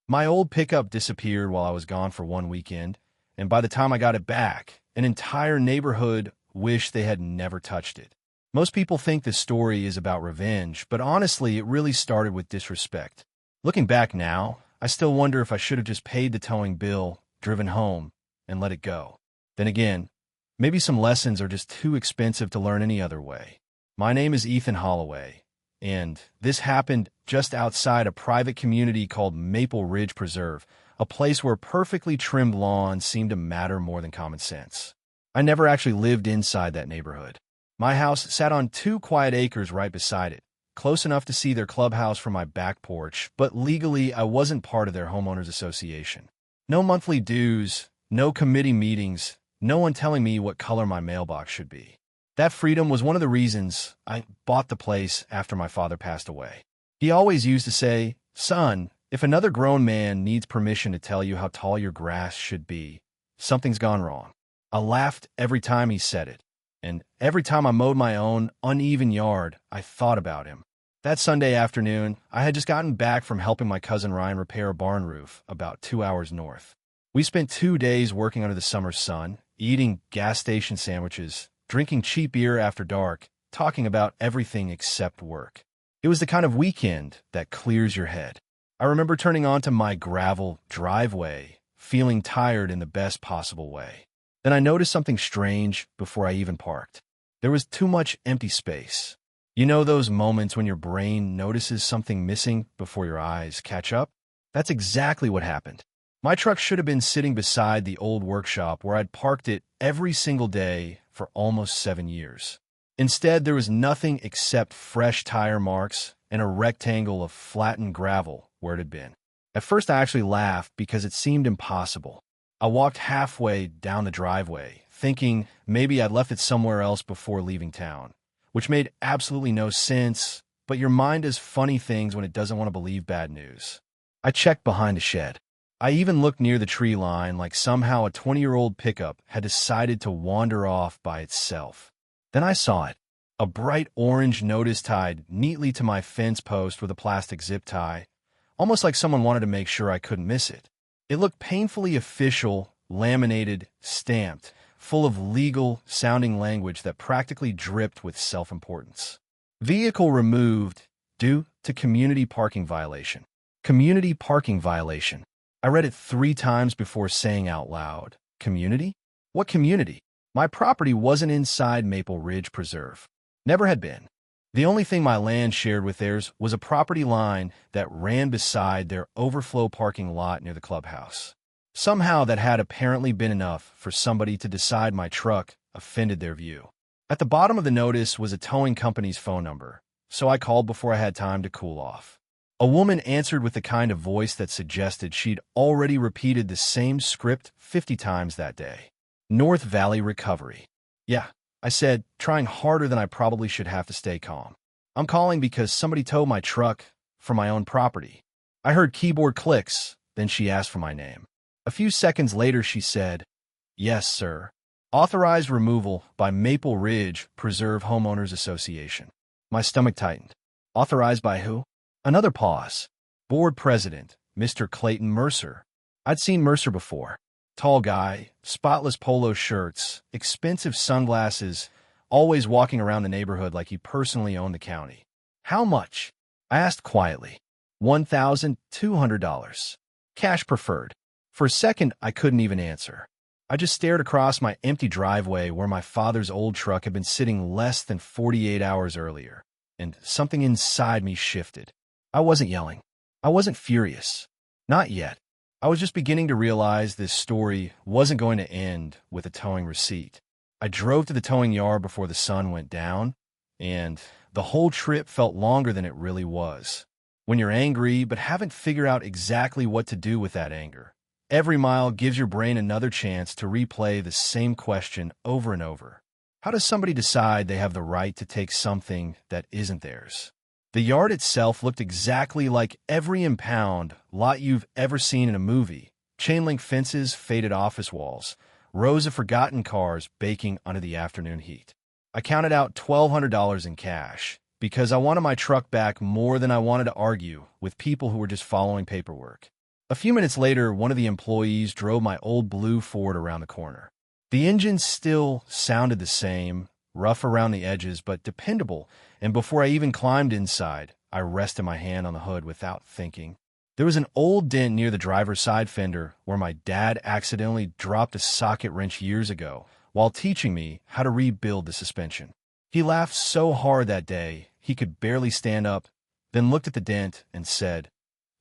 My old pickup disappeared while I was gone for one weekend, and by the time I got it back, an entire neighborhood wished they had never touched it. Most people think this story is about revenge, but honestly, it really started with disrespect. Looking back now, I still wonder if I should have just paid the towing bill, driven home, and let it go. Then again, maybe some lessons are just too expensive to learn any other way. My name is Ethan Holloway, and this happened just outside a private community called Maple Ridge Preserve, a place where perfectly trimmed lawns seemed to matter more than common sense. I never actually lived inside that neighborhood. My house sat on 2 quiet acres right beside it, close enough to see their clubhouse from my back porch, but legally I wasn't part of their homeowners association. No monthly dues, no committee meetings, no one telling me what color my mailbox should be. That freedom was one of the reasons I bought the place after my father passed away. He always used to say, "Son, if another grown man needs permission to tell you how tall your grass should be, something's gone wrong." I laughed every time he said it, and every time I mowed my own uneven yard, I thought about him. That Sunday afternoon, I had just gotten back from helping my cousin Ryan repair a barn roof about 2 hours north. We spent 2 days working under the summer sun, eating gas station sandwiches, drinking cheap beer after dark, talking about everything except work. It was the kind of weekend that clears your head. I remember turning onto my gravel driveway, feeling tired in the best possible way. Then I noticed something strange before I even parked. There was too much empty space. You know those moments when your brain notices something missing before your eyes catch up? That's exactly what happened. My truck should have been sitting beside the old workshop where I'd parked it every single day for almost 7 years. Instead, there was nothing except fresh tire marks and a rectangle of flattened gravel where it had been. At first, I actually laughed because it seemed impossible. I walked halfway down the driveway, thinking maybe I'd left it somewhere else before leaving town, which made absolutely no sense, but your mind does funny things when it doesn't want to believe bad news. I checked behind the shed. I even looked near the tree line like somehow a 20-year-old pickup had decided to wander off by itself. Then I saw it, a bright orange notice tied neatly to my fence post with a plastic zip tie, almost like someone wanted to make sure I couldn't miss it. It looked painfully official, laminated, stamped, full of legal-sounding language that practically dripped with self-importance. Vehicle removed due to community parking violation. Community parking violation. I read it 3 times before saying out loud, "Community? What community?" My property wasn't inside Maple Ridge Preserve. Never had been. The only thing my land shared with theirs was a property line that ran beside their overflow parking lot near the clubhouse. Somehow that had apparently been enough for somebody to decide my truck offended their view. At the bottom of the notice was a towing company's phone number, so I called before I had time to cool off. A woman answered with the kind of voice that suggested she'd already repeated the same script 50 times that day. North Valley Recovery. Yeah, I said, trying harder than I probably should have to stay calm. I'm calling because somebody towed my truck from my own property. I heard keyboard clicks, then she asked for my name. A few seconds later, she said, "Yes, sir. Authorized removal by Maple Ridge Preserve Homeowners Association." My stomach tightened. Authorized by who? Another pause. Board president, Mr. Clayton Mercer. I'd seen Mercer before. Tall guy, spotless polo shirts, expensive sunglasses, always walking around the neighborhood like he personally owned the county. "How much?" I asked quietly. $1,200. Cash preferred. For a second, I couldn't even answer. I just stared across my empty driveway where my father's old truck had been sitting less than 48 hours earlier, and something inside me shifted. I wasn't yelling. I wasn't furious. Not yet. I was just beginning to realize this story wasn't going to end with a towing receipt. I drove to the towing yard before the sun went down, and the whole trip felt longer than it really was. When you're angry but haven't figured out exactly what to do with that anger, every mile gives your brain another chance to replay the same question over and over. How does somebody decide they have the right to take something that isn't theirs? The yard itself looked exactly like every impound lot you've ever seen in a movie. Chain-link fences, faded office walls, rows of forgotten cars baking under the afternoon heat. I counted out $1,200 in cash because I wanted my truck back more than I wanted to argue with people who were just following paperwork. A few minutes later, one of the employees drove my old blue Ford around the corner. The engine still sounded the same, rough around the edges, but dependable, and before I even climbed inside, I rested my hand on the hood without thinking. There was an old dent near the driver's side fender where my dad accidentally dropped a socket wrench years ago while teaching me how to rebuild the suspension. He laughed so hard that day he could barely stand up, then looked at the dent and said,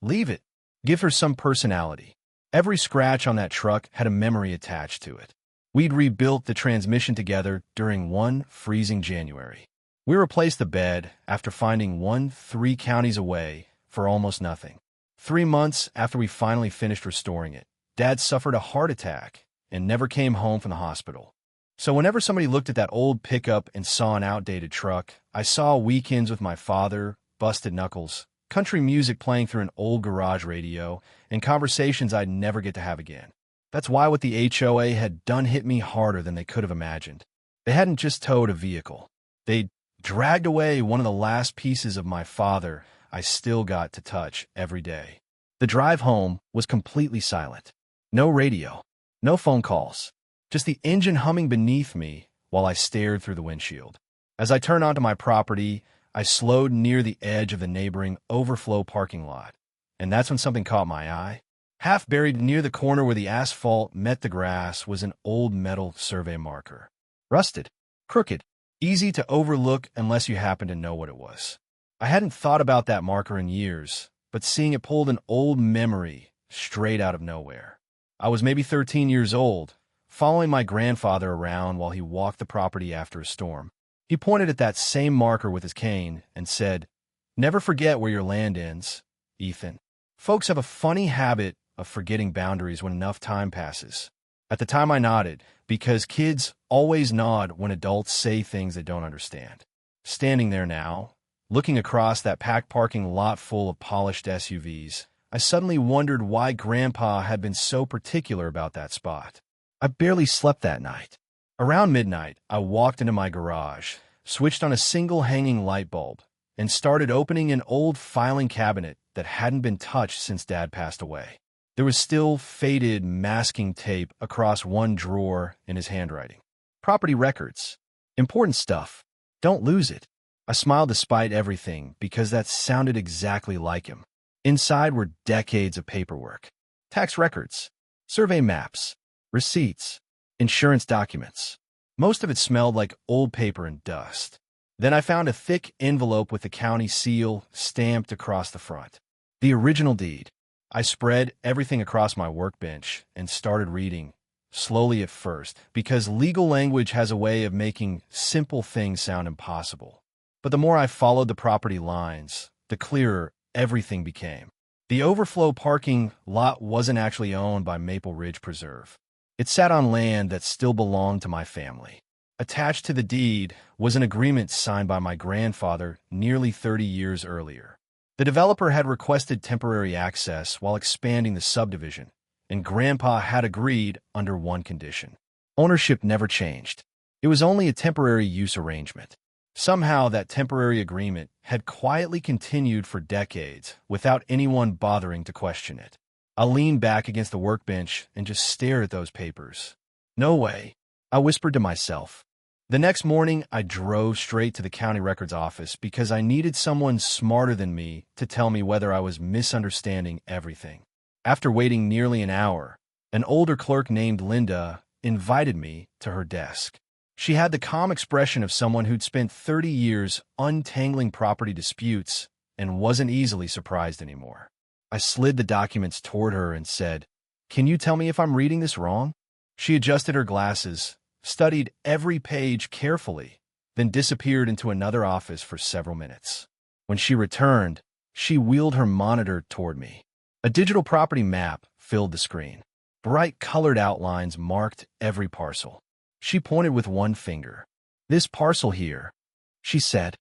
"Leave it. Give her some personality." Every scratch on that truck had a memory attached to it. We'd rebuilt the transmission together during one freezing January. We replaced the bed after finding one 3 counties away for almost nothing. 3 months after we finally finished restoring it, Dad suffered a heart attack and never came home from the hospital. So whenever somebody looked at that old pickup and saw an outdated truck, I saw weekends with my father, busted knuckles, country music playing through an old garage radio, and conversations I'd never get to have again. That's why what the HOA had done hit me harder than they could have imagined. They hadn't just towed a vehicle. They'd dragged away one of the last pieces of my father I still got to touch every day. The drive home was completely silent. No radio, no phone calls, just the engine humming beneath me while I stared through the windshield. As I turned onto my property, I slowed near the edge of the neighboring overflow parking lot, and that's when something caught my eye. Half buried near the corner where the asphalt met the grass was an old metal survey marker. Rusted, crooked, easy to overlook unless you happen to know what it was. I hadn't thought about that marker in years, but seeing it pulled an old memory straight out of nowhere. I was maybe 13 years old, following my grandfather around while he walked the property after a storm. He pointed at that same marker with his cane and said, "Never forget where your land ends, Ethan." Folks have a funny habit of forgetting boundaries when enough time passes. At the time I nodded, because kids always nod when adults say things they don't understand. Standing there now, looking across that packed parking lot full of polished SUVs, I suddenly wondered why Grandpa had been so particular about that spot. I barely slept that night. Around midnight, I walked into my garage, switched on a single hanging light bulb, and started opening an old filing cabinet that hadn't been touched since Dad passed away. There was still faded masking tape across one drawer in his handwriting. Property records. Important stuff. Don't lose it. I smiled despite everything because that sounded exactly like him. Inside were decades of paperwork. Tax records, survey maps, receipts, insurance documents. Most of it smelled like old paper and dust. Then I found a thick envelope with the county seal stamped across the front. The original deed. I spread everything across my workbench and started reading, slowly at first, because legal language has a way of making simple things sound impossible. But the more I followed the property lines, the clearer everything became. The overflow parking lot wasn't actually owned by Maple Ridge Preserve. It sat on land that still belonged to my family. Attached to the deed was an agreement signed by my grandfather nearly 30 years earlier. The developer had requested temporary access while expanding the subdivision, and Grandpa had agreed under one condition. Ownership never changed. It was only a temporary use arrangement. Somehow that temporary agreement had quietly continued for decades without anyone bothering to question it. I leaned back against the workbench and just stared at those papers. "No way," I whispered to myself. The next morning, I drove straight to the county records office because I needed someone smarter than me to tell me whether I was misunderstanding everything. After waiting nearly an hour, an older clerk named Linda invited me to her desk. She had the calm expression of someone who'd spent 30 years untangling property disputes and wasn't easily surprised anymore. I slid the documents toward her and said, "Can you tell me if I'm reading this wrong?" She adjusted her glasses, studied every page carefully, then disappeared into another office for several minutes. When she returned, she wheeled her monitor toward me. A digital property map filled the screen. Bright colored outlines marked every parcel. She pointed with one finger. "This parcel here," she said,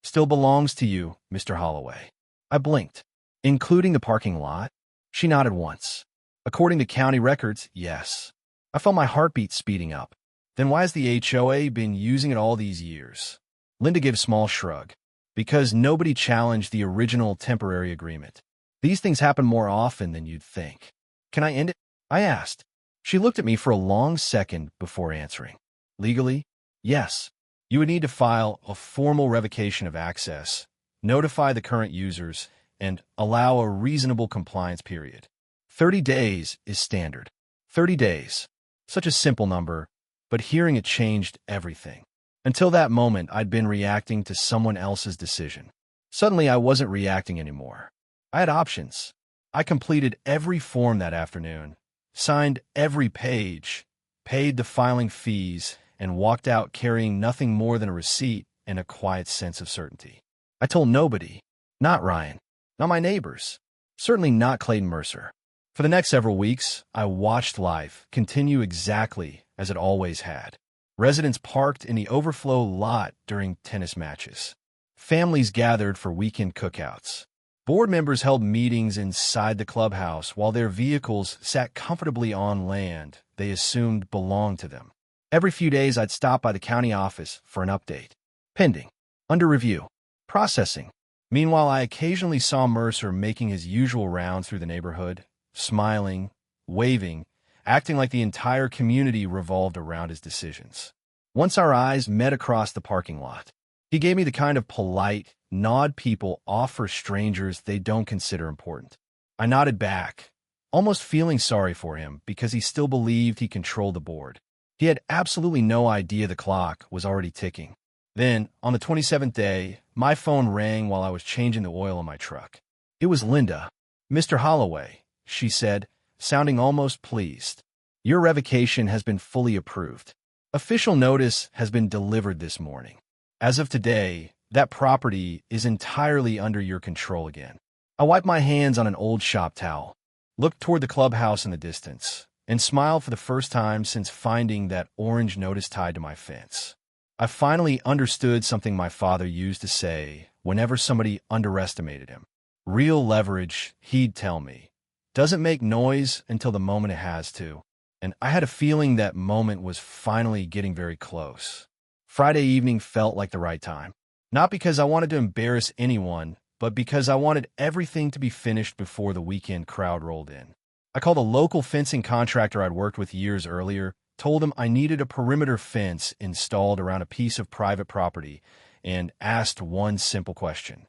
"still belongs to you, Mr. Holloway." I blinked. "Including the parking lot?" She nodded once. "According to county records, yes." I felt my heartbeat speeding up. "Then why has the HOA been using it all these years?" Linda gave a small shrug. "Because nobody challenged the original temporary agreement. These things happen more often than you'd think. Can I end it? I asked. She looked at me for a long second before answering. Legally, yes. You would need to file a formal revocation of access, notify the current users, and allow a reasonable compliance period. 30 days is standard. 30 days. Such a simple number, but hearing it changed everything. Until that moment, I'd been reacting to someone else's decision. Suddenly, I wasn't reacting anymore. I had options. I completed every form that afternoon, signed every page, paid the filing fees, and walked out carrying nothing more than a receipt and a quiet sense of certainty. I told nobody, not Ryan, not my neighbors, certainly not Clayton Mercer. For the next several weeks, I watched life continue exactly as it always had. Residents parked in the overflow lot during tennis matches. Families gathered for weekend cookouts. Board members held meetings inside the clubhouse while their vehicles sat comfortably on land they assumed belonged to them. Every few days, I'd stop by the county office for an update. Pending. Under review. Processing. Meanwhile, I occasionally saw Mercer making his usual rounds through the neighborhood, smiling, waving, acting like the entire community revolved around his decisions. Once our eyes met across the parking lot, he gave me the kind of polite nod people offer strangers they don't consider important. I nodded back, almost feeling sorry for him because he still believed he controlled the board. He had absolutely no idea the clock was already ticking. Then, on the 27th day, my phone rang while I was changing the oil in my truck. It was Linda. "Mr. Holloway," she said, sounding almost pleased. "Your revocation has been fully approved. Official notice has been delivered this morning. As of today, that property is entirely under your control again." I wiped my hands on an old shop towel, looked toward the clubhouse in the distance, and smiled for the first time since finding that orange notice tied to my fence. I finally understood something my father used to say whenever somebody underestimated him. Real leverage, he'd tell me, doesn't make noise until the moment it has to. And I had a feeling that moment was finally getting very close. Friday evening felt like the right time. Not because I wanted to embarrass anyone, but because I wanted everything to be finished before the weekend crowd rolled in. I called a local fencing contractor I'd worked with years earlier, told him I needed a perimeter fence installed around a piece of private property, and asked one simple question.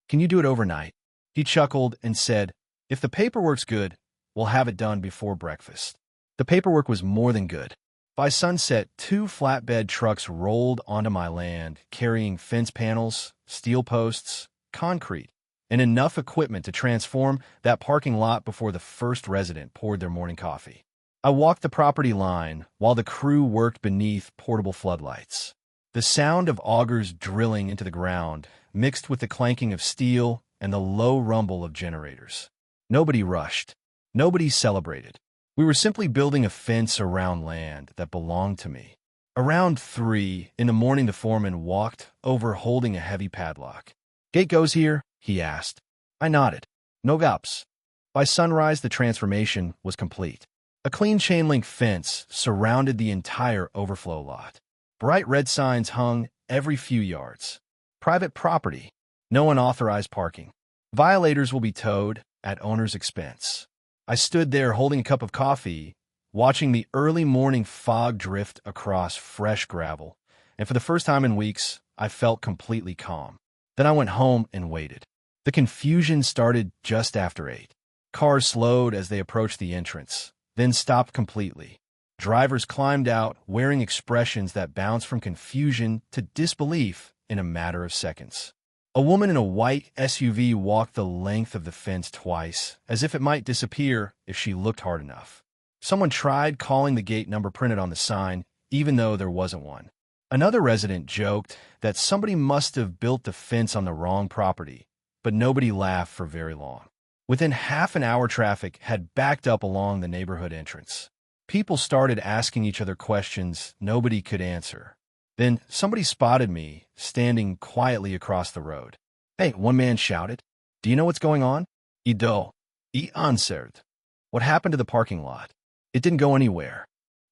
"Can you do it overnight?" He chuckled and said, "If the paperwork's good, we'll have it done before breakfast." The paperwork was more than good. By sunset, 2 flatbed trucks rolled onto my land, carrying fence panels, steel posts, concrete, and enough equipment to transform that parking lot before the first resident poured their morning coffee. I walked the property line while the crew worked beneath portable floodlights. The sound of augers drilling into the ground mixed with the clanking of steel and the low rumble of generators. Nobody rushed. Nobody celebrated. We were simply building a fence around land that belonged to me. Around 3 in the morning, the foreman walked over holding a heavy padlock. "Gate goes here?" he asked. I nodded. No gaps. By sunrise, the transformation was complete. A clean chain-link fence surrounded the entire overflow lot. Bright red signs hung every few yards. Private property. No unauthorized parking. Violators will be towed at owner's expense. I stood there holding a cup of coffee, watching the early morning fog drift across fresh gravel, and for the first time in weeks, I felt completely calm. Then I went home and waited. The confusion started just after 8. Cars slowed as they approached the entrance, then stopped completely. Drivers climbed out, wearing expressions that bounced from confusion to disbelief in a matter of seconds. A woman in a white SUV walked the length of the fence twice, as if it might disappear if she looked hard enough. Someone tried calling the gate number printed on the sign, even though there wasn't one. Another resident joked that somebody must have built the fence on the wrong property, but nobody laughed for very long. Within half an hour, traffic had backed up along the neighborhood entrance. People started asking each other questions nobody could answer. Then somebody spotted me, standing quietly across the road. "Hey," one man shouted. "Do you know what's going on?" He answered. "What happened to the parking lot?" "It didn't go anywhere."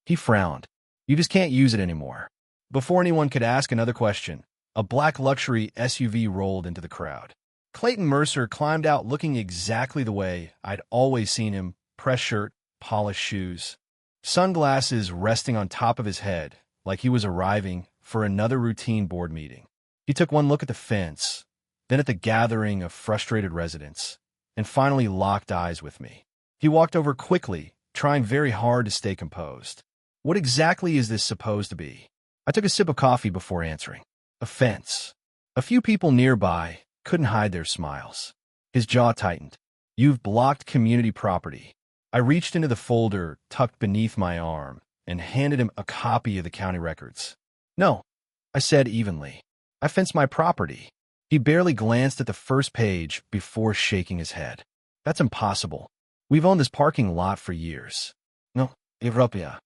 He frowned. "You just can't use it anymore." Before anyone could ask another question, a black luxury SUV rolled into the crowd. Clayton Mercer climbed out looking exactly the way I'd always seen him: press shirt, polished shoes, sunglasses resting on top of his head like he was arriving for another routine board meeting. He took one look at the fence, then at the gathering of frustrated residents, and finally locked eyes with me. He walked over quickly, trying very hard to stay composed. "What exactly is this supposed to be?" I took a sip of coffee before answering. "A fence." A few people nearby couldn't hide their smiles. His jaw tightened. "You've blocked community property." I reached into the folder tucked beneath my arm and handed him a copy of the county records. "No," I said evenly. "I fenced my property." He barely glanced at the first page before shaking his head. "That's impossible. We've owned this parking lot for years." "No, Evropia."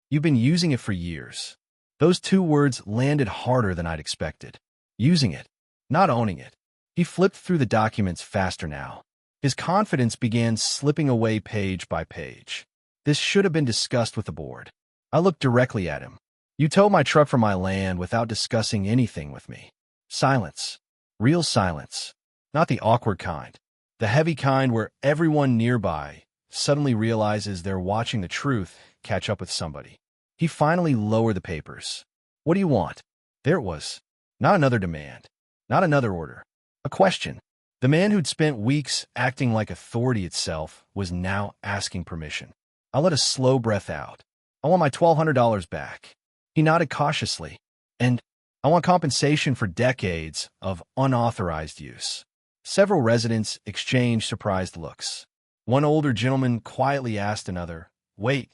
"You've been using it for years." Those two words landed harder than I'd expected. Using it, not owning it. He flipped through the documents faster now. His confidence began slipping away page by page. "This should have been discussed with the board." I looked directly at him. "You towed my truck from my land without discussing anything with me." Silence. Real silence. Not the awkward kind. The heavy kind where everyone nearby suddenly realizes they're watching the truth catch up with somebody. He finally lowered the papers. "What do you want?" There it was. Not another demand. Not another order. A question. The man who'd spent weeks acting like authority itself was now asking permission. I let a slow breath out. "I want my $1,200 back." He nodded cautiously. "And I want compensation for decades of unauthorized use." Several residents exchanged surprised looks. One older gentleman quietly asked another, "Wait,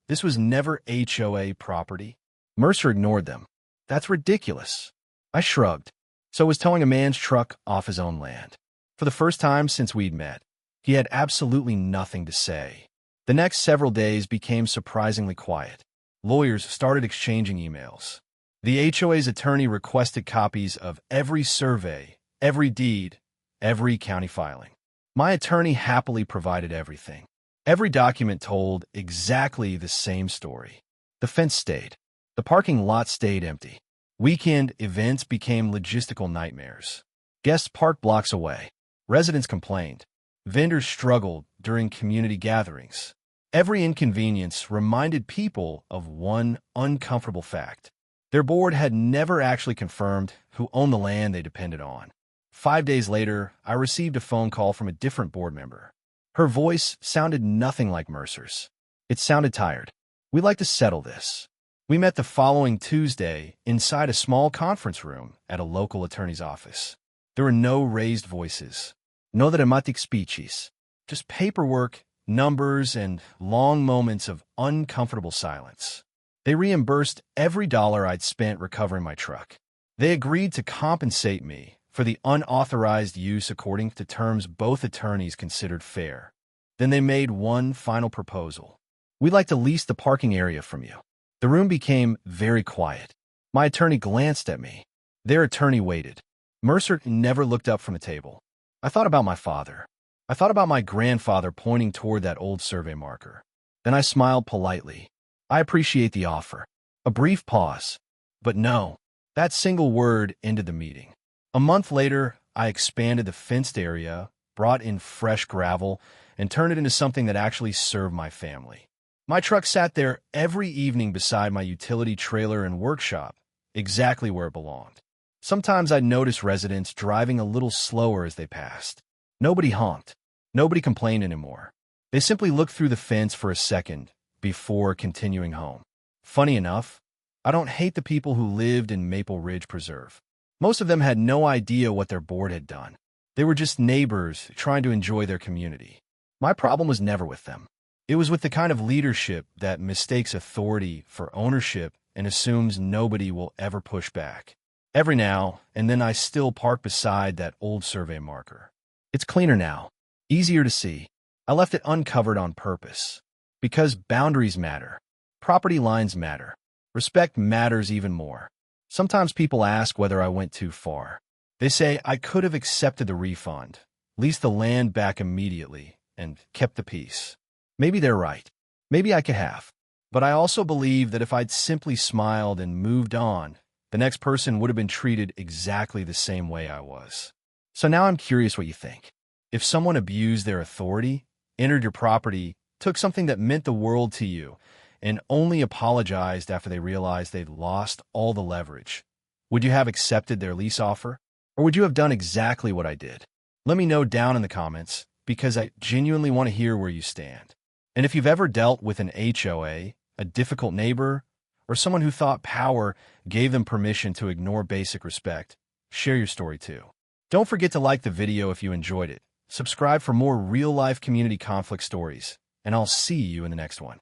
this was never HOA property?" Mercer ignored them. "That's ridiculous." I shrugged. So was towing a man's truck off his own land. For the first time since we'd met, he had absolutely nothing to say. The next several days became surprisingly quiet. Lawyers started exchanging emails. The HOA's attorney requested copies of every survey, every deed, every county filing. My attorney happily provided everything. Every document told exactly the same story. The fence stayed. The parking lot stayed empty. Weekend events became logistical nightmares. Guests parked blocks away. Residents complained. Vendors struggled during community gatherings. Every inconvenience reminded people of one uncomfortable fact. Their board had never actually confirmed who owned the land they depended on. 5 days later, I received a phone call from a different board member. Her voice sounded nothing like Mercer's. It sounded tired. "We'd like to settle this." We met the following Tuesday inside a small conference room at a local attorney's office. There were no raised voices, no dramatic speeches, just paperwork, numbers, and long moments of uncomfortable silence. They reimbursed every dollar I'd spent recovering my truck. They agreed to compensate me for the unauthorized use according to terms both attorneys considered fair. Then they made one final proposal. "We'd like to lease the parking area from you." The room became very quiet. My attorney glanced at me. Their attorney waited. Mercer never looked up from the table. I thought about my father. I thought about my grandfather pointing toward that old survey marker. Then I smiled politely. "I appreciate the offer." A brief pause. But no, that single word ended the meeting. A month later, I expanded the fenced area, brought in fresh gravel, and turned it into something that actually served my family. My truck sat there every evening beside my utility trailer and workshop, exactly where it belonged. Sometimes I'd notice residents driving a little slower as they passed. Nobody honked. Nobody complained anymore. They simply looked through the fence for a second before continuing home. Funny enough, I don't hate the people who lived in Maple Ridge Preserve. Most of them had no idea what their board had done. They were just neighbors trying to enjoy their community. My problem was never with them. It was with the kind of leadership that mistakes authority for ownership and assumes nobody will ever push back. Every now and then I still park beside that old survey marker. It's cleaner now, easier to see. I left it uncovered on purpose. Because boundaries matter. Property lines matter. Respect matters even more. Sometimes people ask whether I went too far. They say I could have accepted the refund, leased the land back immediately, and kept the peace. Maybe they're right. Maybe I could have. But I also believe that if I'd simply smiled and moved on, the next person would have been treated exactly the same way I was. So now I'm curious what you think. If someone abused their authority, entered your property, took something that meant the world to you, and only apologized after they realized they'd lost all the leverage, would you have accepted their lease offer? Or would you have done exactly what I did? Let me know down in the comments, because I genuinely want to hear where you stand. And if you've ever dealt with an HOA, a difficult neighbor, or someone who thought power gave them permission to ignore basic respect, share your story too. Don't forget to like the video if you enjoyed it. Subscribe for more real-life community conflict stories, and I'll see you in the next one.